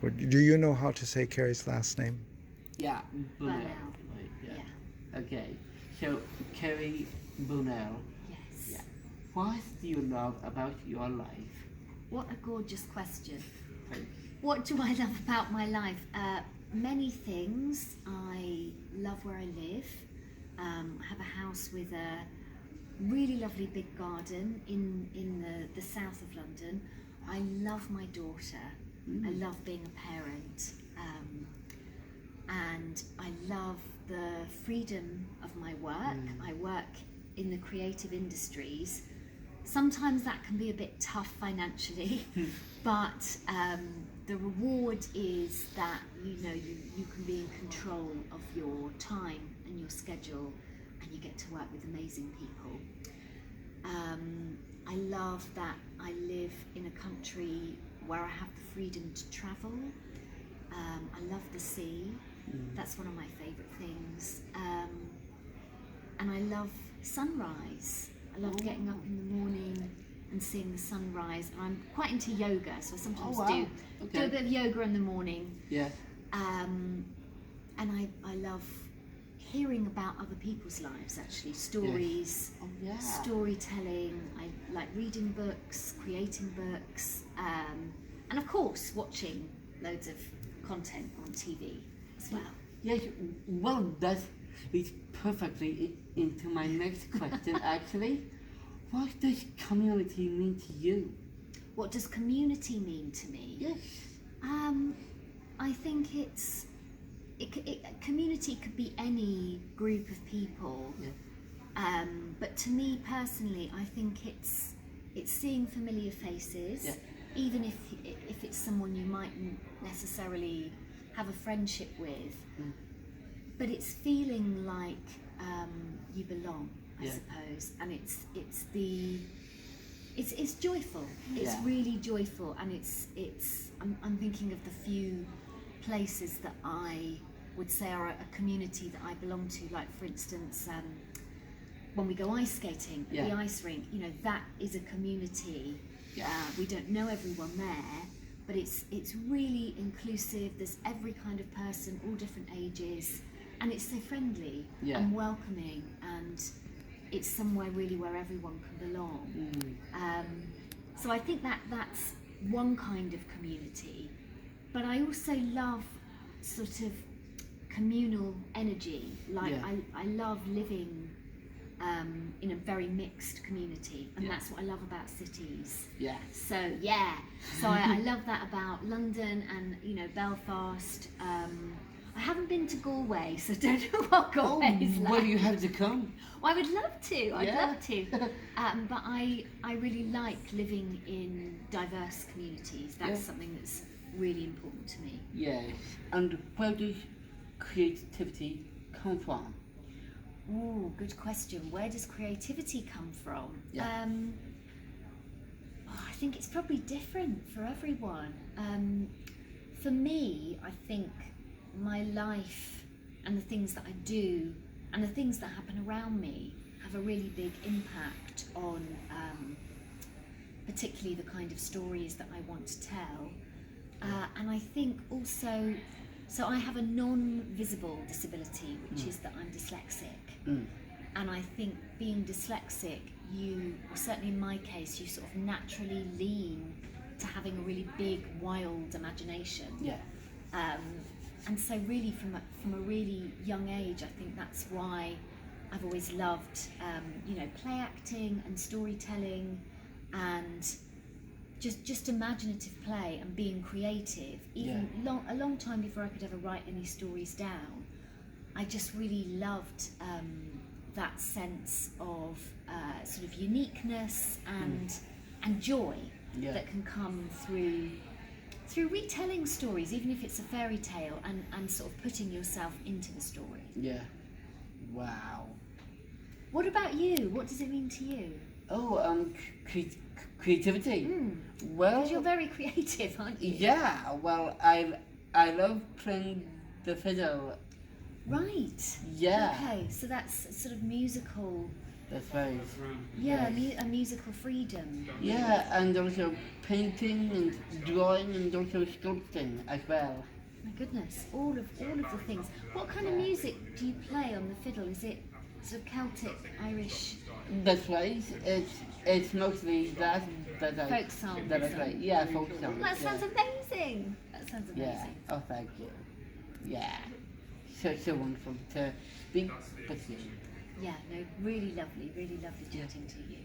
Do you know how to say Carrie's last name? Yeah, Burnell. Burnell. Yeah. Okay. So Cerrie Burnell. Yes. Yeah. What do you love about your life? What a gorgeous question. Thanks. What do I love about my life? Many things. I love where I live. I have a house with a really lovely big garden in the south of London. I love my daughter. I love being a parent. And I love the freedom of my work. I work in the creative industries. Sometimes that can be a bit tough financially, but the reward is that you can be in control of your time and your schedule, and you get to work with amazing people. I love that I live in a country where I have the freedom to travel. I love the sea. That's one of my favourite things. And I love sunrise. I love getting up in the morning and seeing the sunrise. And I'm quite into yoga, so I sometimes do a bit of yoga in the morning. Yeah. And I love hearing about other people's lives, actually, stories, storytelling. I like reading books, creating books, and of course watching loads of content on TV as well. Yes, well, that leads perfectly into my next question, actually. What does community mean to you? What does community mean to me? Yes. I think community could be any group of people. Yeah. But to me personally, I think it's seeing familiar faces, even if it's someone you mightn't necessarily have a friendship with. But it's feeling like you belong, I suppose, and it's joyful. It's really joyful, and I'm thinking of the few places that I would say are a community that I belong to. Like, for instance, when we go ice skating at the ice rink, that is a community. We don't know everyone there, but it's really inclusive. There's every kind of person, all different ages, and it's so friendly and welcoming, and it's somewhere really where everyone can belong. So I think that's one kind of community, but I also love sort of communal energy. Like I love living in a very mixed community, and that's what I love about cities. So I love that about London and Belfast. I haven't been to Galway, so don't know what Galway is like. Well, you have to come. Well, I would love to. I'd love to. But I really like living in diverse communities. That's something that's really important to me. Yes. And where does creativity come from? Oh, good question. Where does creativity come from? I think it's probably different for everyone. For me, I think my life and the things that I do and the things that happen around me have a really big impact on particularly the kind of stories that I want to tell. And I think also, so I have a non-visible disability, which is that I'm dyslexic. And I think being dyslexic, or certainly in my case, you sort of naturally lean to having a really big, wild imagination. And so really from a really young age, I think that's why I've always loved play acting and storytelling and just imaginative play and being creative. Even a long time before I could ever write any stories down, I just really loved that sense of sort of uniqueness and joy that can come through retelling stories, even if it's a fairy tale, and sort of putting yourself into the story. Wow. What about you? What does it mean to you? Creativity. Well, because you're very creative, aren't you? Yeah. Well, I love playing the fiddle. Right. Yeah. Okay, so that's sort of musical That's right. Yeah, Yes. a musical freedom. Yeah, and also painting and drawing and also sculpting as well. My goodness, all of the things. What kind of music do you play on the fiddle? Is it sort of Celtic, Irish, That's right. It's mostly that I folk songs? that I play. Yeah, folk songs. That sounds amazing. That sounds amazing. Yeah. Oh, thank you. Yeah. So wonderful to be with you. Yeah, no, really lovely chatting to you.